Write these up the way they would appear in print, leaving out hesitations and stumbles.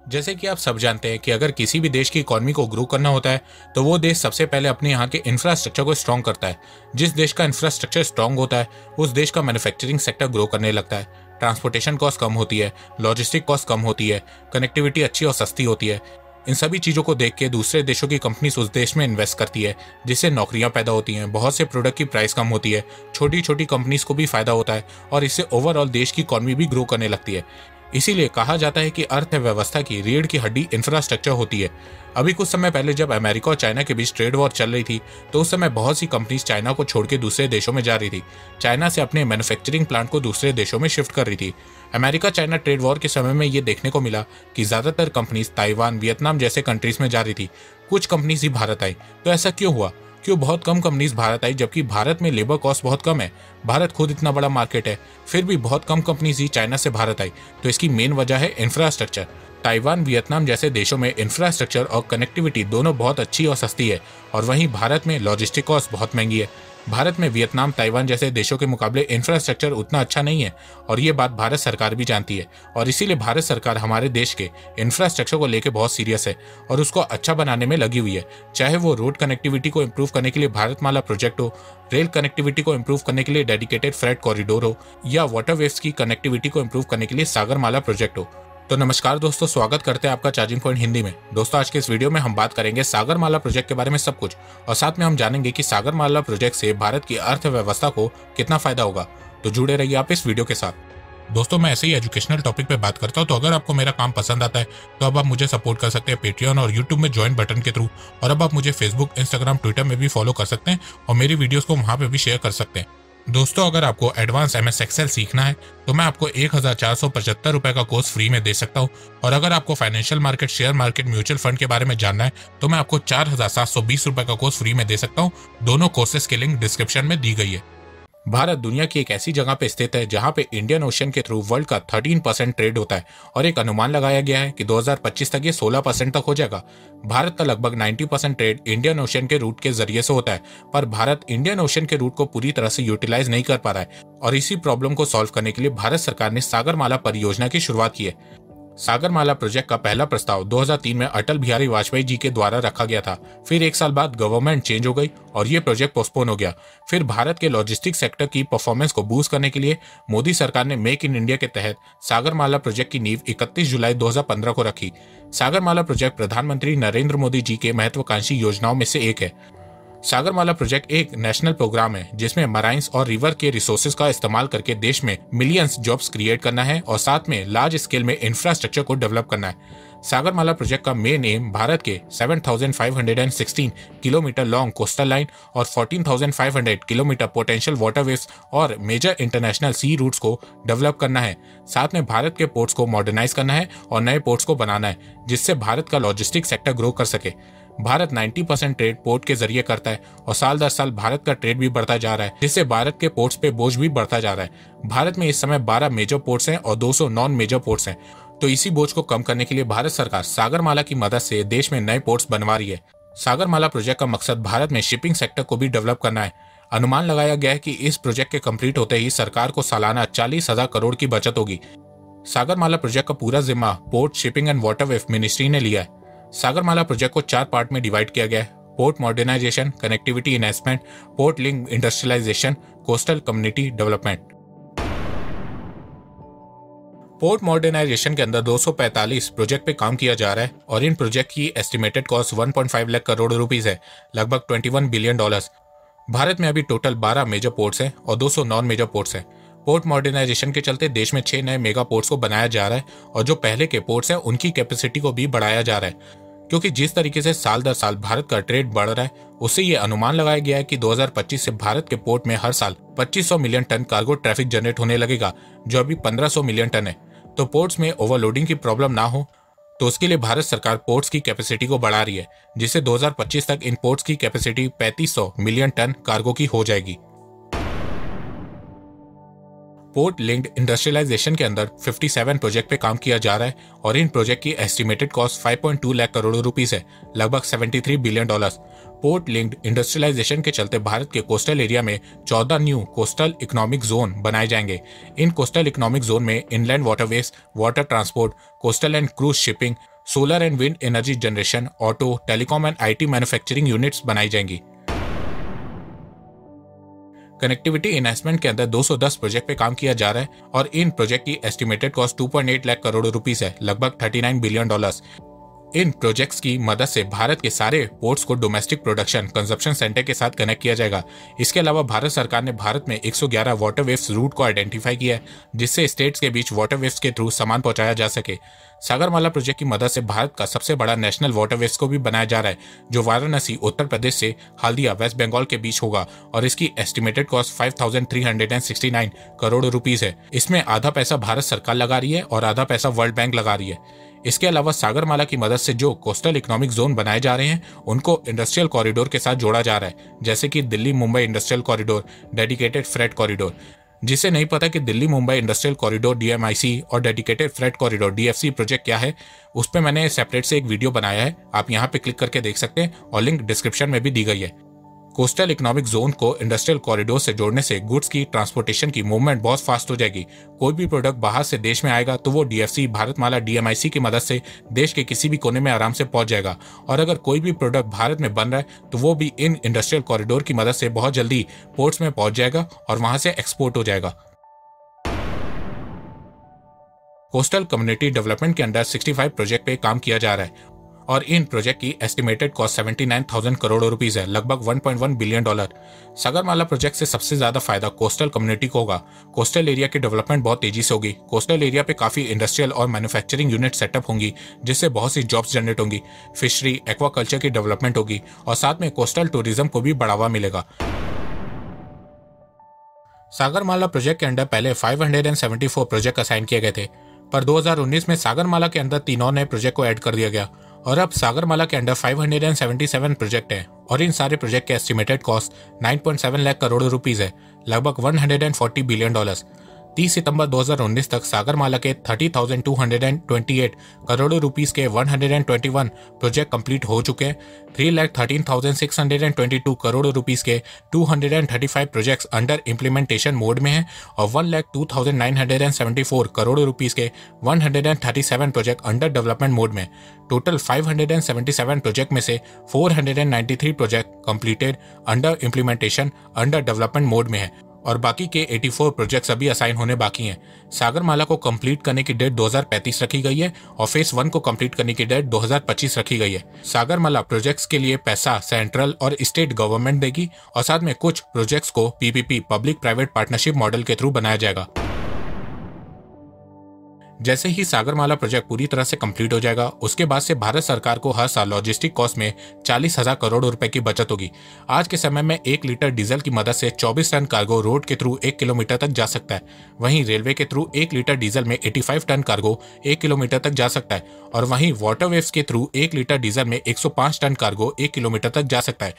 जैसे कि आप सब जानते हैं कि अगर किसी भी देश की इकोनॉमी को ग्रो करना होता है तो वो देश सबसे पहले अपने यहाँ के इंफ्रास्ट्रक्चर को स्ट्रॉन्ग करता है। जिस देश का इंफ्रास्ट्रक्चर स्ट्रॉन्ग होता है उस देश का मैन्युफैक्चरिंग सेक्टर ग्रो करने लगता है। ट्रांसपोर्टेशन कॉस्ट कम होती है, लॉजिस्टिक कॉस्ट कम होती है, कनेक्टिविटी अच्छी और सस्ती होती है। इन सभी चीज़ों को देख के दूसरे देशों की कंपनीज उस देश में इन्वेस्ट करती है, जिससे नौकरियां पैदा होती हैं, बहुत से प्रोडक्ट की प्राइस कम होती है, छोटी छोटी कंपनीज को भी फायदा होता है और इससे ओवरऑल देश की इकोनॉमी भी ग्रो करने लगती है। इसीलिए कहा जाता है कि अर्थव्यवस्था की रीढ़ की हड्डी इंफ्रास्ट्रक्चर होती है। अभी कुछ समय पहले जब अमेरिका और चाइना के बीच ट्रेड वॉर चल रही थी तो उस समय बहुत सी कंपनीज चाइना को छोड़ के दूसरे देशों में जा रही थी, चाइना से अपने मैन्युफैक्चरिंग प्लांट को दूसरे देशों में शिफ्ट कर रही थी। अमेरिका चाइना ट्रेड वॉर के समय में ये देखने को मिला कि ज्यादातर कंपनीज ताइवान, वियतनाम जैसे कंट्रीज में जा रही थी, कुछ कंपनीज ही भारत आई। तो ऐसा क्यों हुआ? क्यों बहुत कम कंपनीज भारत आई, जबकि भारत में लेबर कॉस्ट बहुत कम है, भारत खुद इतना बड़ा मार्केट है, फिर भी बहुत कम कंपनीज ही चाइना से भारत आई। तो इसकी मेन वजह है इंफ्रास्ट्रक्चर। ताइवान, वियतनाम जैसे देशों में इंफ्रास्ट्रक्चर और कनेक्टिविटी दोनों बहुत अच्छी और सस्ती है, और वहीं भारत में लॉजिस्टिक कॉस्ट बहुत महंगी है। भारत में वियतनाम, ताइवान जैसे देशों के मुकाबले इंफ्रास्ट्रक्चर उतना अच्छा नहीं है, और ये बात भारत सरकार भी जानती है। और इसीलिए भारत सरकार हमारे देश के इंफ्रास्ट्रक्चर को लेकर बहुत सीरियस है और उसको अच्छा बनाने में लगी हुई है। चाहे वो रोड कनेक्टिविटी को इम्प्रूव करने के लिए भारतमाला प्रोजेक्ट हो, रेल कनेक्टिविटी को इम्प्रूव करने के लिए डेडिकेटेड फ्रेट कॉरिडोर हो, या वाटरवेज की कनेक्टिविटी को इम्प्रूव करने के लिए सागरमाला प्रोजेक्ट हो। तो नमस्कार दोस्तों, स्वागत करते हैं आपका चार्जिंग पॉइंट हिंदी में। दोस्तों, आज के इस वीडियो में हम बात करेंगे सागरमाला प्रोजेक्ट के बारे में सब कुछ, और साथ में हम जानेंगे कि सागरमाला प्रोजेक्ट से भारत की अर्थव्यवस्था को कितना फायदा होगा। तो जुड़े रहिए आप इस वीडियो के साथ। दोस्तों, मैं ऐसे ही एजुकेशनल टॉपिक पे बात करता हूँ, तो अगर आपको मेरा काम पसंद आता है तो अब आप मुझे सपोर्ट कर सकते हैं पेट्रियन और यूट्यूब में ज्वाइन बटन के थ्रू, और अब आप मुझे फेसबुक, इंस्टाग्राम, ट्विटर में भी फॉलो कर सकते हैं और मेरी वीडियोस को वहां पे भी शेयर कर सकते हैं। दोस्तों, अगर आपको एडवांस MS एक्सेल सीखना है तो मैं आपको 1475 रुपए का कोर्स फ्री में दे सकता हूँ, और अगर आपको financial market, share market, mutual fund के बारे में जानना है तो मैं आपको 4720 रुपए का कोर्स फ्री में दे सकता हूँ। दोनों कोर्सेज की लिंक डिस्क्रिप्शन में दी गई है। भारत दुनिया की एक ऐसी जगह पे स्थित है जहां पे इंडियन ओशन के थ्रू वर्ल्ड का 13% ट्रेड होता है, और एक अनुमान लगाया गया है कि 2025 तक ये 16% तक हो जाएगा। भारत का लगभग 90% ट्रेड इंडियन ओशन के रूट के जरिए से होता है, पर भारत इंडियन ओशन के रूट को पूरी तरह से यूटिलाइज नहीं कर पा रहा है, और इसी प्रॉब्लम को सॉल्व करने के लिए भारत सरकार ने सागरमाला परियोजना की शुरुआत की है। सागरमाला प्रोजेक्ट का पहला प्रस्ताव 2003 में अटल बिहारी वाजपेयी जी के द्वारा रखा गया था। फिर एक साल बाद गवर्नमेंट चेंज हो गई और ये प्रोजेक्ट पोस्टपोन हो गया। फिर भारत के लॉजिस्टिक सेक्टर की परफॉर्मेंस को बूस्ट करने के लिए मोदी सरकार ने मेक इन इंडिया के तहत सागरमाला प्रोजेक्ट की नींव 31 जुलाई 2015 को रखी। सागरमाला प्रोजेक्ट प्रधानमंत्री नरेंद्र मोदी जी के महत्वाकांक्षी योजनाओं में से एक है। सागरमाला प्रोजेक्ट एक नेशनल प्रोग्राम है जिसमें मराइन्स और रिवर के रिसोर्सेज का इस्तेमाल करके देश में मिलियंस जॉब्स क्रिएट करना है और साथ में लार्ज स्केल में इंफ्रास्ट्रक्चर को डेवलप करना है। सागरमाला प्रोजेक्ट का मेन एम भारत के 7,516 किलोमीटर लॉन्ग कोस्टल लाइन और 14,500 किलोमीटर पोटेंशियल वाटरवेज और मेजर इंटरनेशनल सी रूट्स को डेवलप करना है। साथ में भारत के पोर्ट्स को मॉडर्नाइज करना है और नए पोर्ट्स को बनाना है, जिससे भारत का लॉजिस्टिक सेक्टर ग्रो कर सके। भारत 90% ट्रेड पोर्ट के जरिए करता है और साल दर साल भारत का ट्रेड भी बढ़ता जा रहा है, जिससे भारत के पोर्ट्स पे बोझ भी बढ़ता जा रहा है। भारत में इस समय 12 मेजर पोर्ट्स हैं और 200 नॉन मेजर पोर्ट्स हैं। तो इसी बोझ को कम करने के लिए भारत सरकार सागरमाला की मदद से देश में नए पोर्ट्स बनवा रही है। सागरमाला प्रोजेक्ट का मकसद भारत में शिपिंग सेक्टर को भी डेवलप करना है। अनुमान लगाया गया है कि इस प्रोजेक्ट के कंप्लीट होते ही सरकार को सालाना 40,000 करोड़ की बचत होगी। सागरमाला प्रोजेक्ट का पूरा जिम्मा port, shipping and waterways ministry ने लिया है। सागरमाला प्रोजेक्ट को 4 पार्ट में डिवाइड किया गया है: port modernisation, connectivity enhancement, port link industrialisation, coastal community development. Port modernisation के अंदर 245 प्रोजेक्ट पे काम किया जा रहा है और इन प्रोजेक्ट की estimated cost 1.5 lakh crore rupees है, लगभग $21 बिलियन। भारत में अभी टोटल 12 मेजर पोर्ट्स हैं और 200 नॉन मेजर पोर्ट्स हैं। पोर्ट मॉडर्नाइजेशन के चलते देश में 6 नए मेगा पोर्ट्स को बनाया जा रहा है और जो पहले के पोर्ट्स हैं उनकी कैपेसिटी को भी बढ़ाया जा रहा है। क्योंकि जिस तरीके से साल दर साल भारत का ट्रेड बढ़ रहा है, उससे ये अनुमान लगाया गया है कि 2025 से भारत के पोर्ट में हर साल 2500 million ton cargo traffic generate होने लगेगा, जो अभी 1500 मिलियन टन है। तो पोर्ट्स में ओवरलोडिंग की प्रॉब्लम ना हो, तो उसके लिए भारत सरकार पोर्ट्स की कैपेसिटी को बढ़ा रही है, जिससे 2025 तक इन पोर्ट्स की कैपेसिटी 3500 मिलियन टन कार्गो की हो जाएगी। पोर्ट लिंक्ड इंडस्ट्रियलाइजेशन के अंदर 57 प्रोजेक्ट पे काम किया जा रहा है और इन प्रोजेक्ट की estimated cost 5.2 lakh crore rupees है, लगभग $73 बिलियन। पोर्ट लिंक्ड इंडस्ट्रियलाइजेशन के चलते भारत के कोस्टल एरिया में 14 न्यू कोस्टल इकोनॉमिक जोन बनाए जाएंगे। इन कोस्टल इकोनॉमिक जोन में inland waterways, water transport, coastal and cruise shipping, solar and wind energy generation, auto, telecom and IT manufacturing units बनाई जाएंगी। Connectivity investment के अंदर 210 प्रोजेक्ट पे काम किया जा रहा है और इन प्रोजेक्ट की estimated cost 2.8 lakh crore rupees है, लगभग $39 बिलियन। इन प्रोजेक्ट्स की मदद से भारत के सारे पोर्ट्स को डोमेस्टिक प्रोडक्शन कंजप्शन सेंटर के साथ कनेक्ट किया जाएगा। इसके अलावा भारत सरकार ने भारत में 111 वाटरवेव्स रूट को आइडेंटिफाई किया है, जिससे स्टेट्स के बीच वाटरवेव्स के थ्रू सामान पहुंचाया जा सके। सागरमाला प्रोजेक्ट की मदद से भारत का सबसे बड़ा नेशनल वाटरवेव्स को भी बनाया जा रहा है, जो वाराणसी उत्तर प्रदेश से हल्दिया वेस्ट बंगाल के बीच होगा और इसकी एस्टिमेटेड कॉस्ट 5,369 करोड़ रुपीस है। इसमें आधा पैसा भारत सरकार लगा रही है और आधा पैसा वर्ल्ड बैंक लगा रही है। इसके अलावा सागरमाला की मदद से जो कोस्टल इकोनॉमिक जोन बनाए जा रहे हैं उनको इंडस्ट्रियल कॉरिडोर के साथ जोड़ा जा रहा है, जैसे कि Delhi Mumbai industrial corridor, dedicated freight corridor. जिसे नहीं पता कि Delhi Mumbai industrial corridor DMIC और dedicated freight corridor DFC project क्या है, उस पर मैंने सेपरेट से एक वीडियो बनाया है, आप यहाँ पे क्लिक करके देख सकते हैं और लिंक डिस्क्रिप्शन में भी दी गई है। कोस्टल इकोनॉमिक जोन को इंडस्ट्रियल कॉरिडोर से जोड़ने से गुड्स की ट्रांसपोर्टेशन की मूवमेंट बहुत फास्ट हो जाएगी। कोई भी प्रोडक्ट बाहर से देश में आएगा तो वो DFC भारतमाला DMIC की मदद से देश के किसी भी कोने में आराम से पहुंच जाएगा, और अगर कोई भी प्रोडक्ट भारत में बन रहा है तो वो भी इन इंडस्ट्रियल कॉरिडोर की मदद से बहुत जल्दी पोर्ट्स में पहुंच जाएगा और वहां से एक्सपोर्ट हो जाएगा। कोस्टल कम्युनिटी डेवलपमेंट के अंडर 65 प्रोजेक्ट पे काम किया जा रहा है और इन प्रोजेक्ट की एस्टिमेटेड कॉस्ट 79,000 करोड़ रुपीस है, लगभग $1.1 बिलियन। सागरमाला प्रोजेक्ट से सबसे ज्यादा फायदा कोस्टल कम्युनिटी को होगा। कोस्टल एरिया की डेवलपमेंट बहुत तेजी से होगी। कोस्टल एरिया पे काफी इंडस्ट्रियल और मैन्युफैक्चरिंग यूनिट सेटअप होंगी, जिससे बहुत सी जॉब्स जनरेट होंगी। फिशरी, एक्वाकल्चर की डेवलपमेंट होगी और साथ में कोस्टल टूरिज्म को भी बढ़ावा मिलेगा। सागरमाला प्रोजेक्ट के अंडर पहले 574 प्रोजेक्ट असाइन किए गए थे, पर 2019 में सागरमाला के अंदर 3 और नए प्रोजेक्ट को ऐड कर दिया गया और अब सागरमाला के अंडर 577 प्रोजेक्ट हैं और इन सारे प्रोजेक्ट के estimated cost 9.7 lakh crore rupees है, लगभग $140 बिलियन। 30 सितंबर 2019 तक सागरमाला के 30,228 करोड़ रुपीस के 121 प्रोजेक्ट कंप्लीट हो चुके हैं। 3,13,622 करोड़ रुपीस के 235 प्रोजेक्ट्स अंडर इम्प्लीमेंटेशन मोड में हैं और 1,02,974 करोड़ रुपीस के 137 प्रोजेक्ट अंडर डेवलपमेंट मोड में। टोटल 577 प्रोजेक्ट में से 493 project completed under implementation under development mode में है और बाकी के 84 प्रोजेक्ट्स अभी असाइन होने बाकी हैं। सागरमाला को कंप्लीट करने की डेट 2035 रखी गई है और फेज 1 को कंप्लीट करने की डेट 2025 रखी गई है। सागरमाला प्रोजेक्ट्स के लिए पैसा सेंट्रल और स्टेट गवर्नमेंट देगी और साथ में कुछ प्रोजेक्ट्स को PPP public private partnership model के थ्रू बनाया जाएगा। जैसे ही सागरमाला प्रोजेक्ट पूरी तरह से कंप्लीट हो जाएगा, उसके बाद से भारत सरकार को हर साल लॉजिस्टिक कॉस्ट में 40,000 करोड़ रुपए की बचत होगी। आज के समय में 1 लीटर डीजल की मदद से 24 टन कार्गो रोड के थ्रू 1 किलोमीटर तक जा सकता है। वहीं रेलवे के थ्रू 1 लीटर डीजल में 85 टन कार्गो 1 किलोमीटर तक जा सकता है और वहीं वाटरवेव्स के थ्रू 1 लीटर डीजल में 105 टन कार्गो 1 किलोमीटर तक जा सकता है।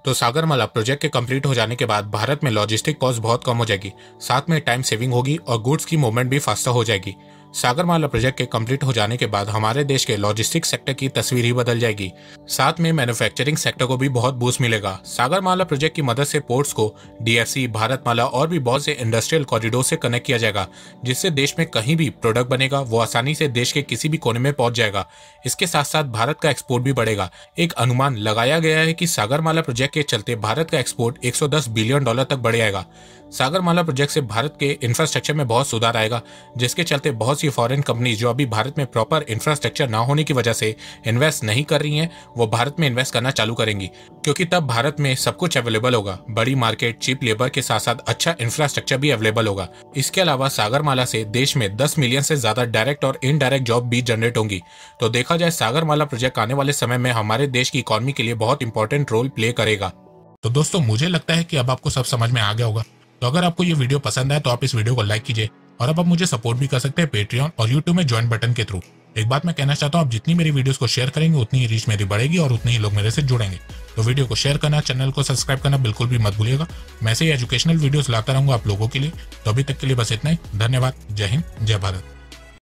तो सागरमाला प्रोजेक्ट के कंप्लीट हो जाने के बाद भारत में लॉजिस्टिक कॉस्ट बहुत कम हो जाएगी, साथ में टाइम सेविंग होगी और गुड्स की मूवमेंट भी फास्टर हो जाएगी। सागरमाला प्रोजेक्ट के कंप्लीट हो जाने के बाद हमारे देश के लॉजिस्टिक सेक्टर की तस्वीर ही बदल जाएगी, साथ में मैन्युफैक्चरिंग सेक्टर को भी बहुत बूस्ट मिलेगा। सागरमाला प्रोजेक्ट की मदद से पोर्ट्स को DFC, भारतमाला और भी बहुत से इंडस्ट्रियल कॉरिडोर से कनेक्ट किया जाएगा, जिससे देश में कहीं भी प्रोडक्ट बनेगा वो आसानी से देश के किसी भी कोने में पहुंच जाएगा। इसके साथ साथ भारत का एक्सपोर्ट भी बढ़ेगा। एक अनुमान लगाया गया है कि सागरमाला प्रोजेक्ट के चलते भारत का एक्सपोर्ट $110 बिलियन तक बढ़ जाएगा। सागरमाला प्रोजेक्ट से भारत के इंफ्रास्ट्रक्चर में बहुत सुधार आएगा, जिसके चलते बहुत सी फॉरेन कंपनीज जो अभी भारत में प्रॉपर इंफ्रास्ट्रक्चर ना होने की वजह से इन्वेस्ट नहीं कर रही हैं, वो भारत में इन्वेस्ट करना चालू करेंगी, क्योंकि तब भारत में सब कुछ अवेलेबल होगा। बड़ी मार्केट, चीप लेबर के साथ साथ अच्छा इंफ्रास्ट्रक्चर भी अवेलेबल होगा। इसके अलावा सागरमाला से देश में 10 मिलियन से ज्यादा डायरेक्ट और इनडायरेक्ट जॉब भी जनरेट होंगी। तो देखा जाए सागरमाला प्रोजेक्ट आने वाले समय में हमारे देश की इकोनॉमी के लिए बहुत इंपॉर्टेंट रोल प्ले करेगा। तो दोस्तों, मुझे लगता है कि अब आपको सब समझ में आ गया होगा। तो अगर आपको ये वीडियो पसंद आए तो आप इस वीडियो को लाइक कीजिए और अब आप मुझे सपोर्ट भी कर सकते हैं पेट्रियन और यूट्यूब में ज्वाइन बटन के थ्रू। एक बात मैं कहना चाहता हूँ, आप जितनी मेरी वीडियोस को शेयर करेंगे उतनी ही रीच मेरी बढ़ेगी और उतने ही लोग मेरे से जुड़ेंगे। तो वीडियो को शेयर करना, चैनल को सब्सक्राइब करना बिल्कुल भी मत भूलिएगा। मैं ऐसे ही एजुकेशनल वीडियोस लाता रहूंगा आप लोगों के लिए। तो अभी तक के लिए बस इतना ही। धन्यवाद। जय हिंद, जय भारत।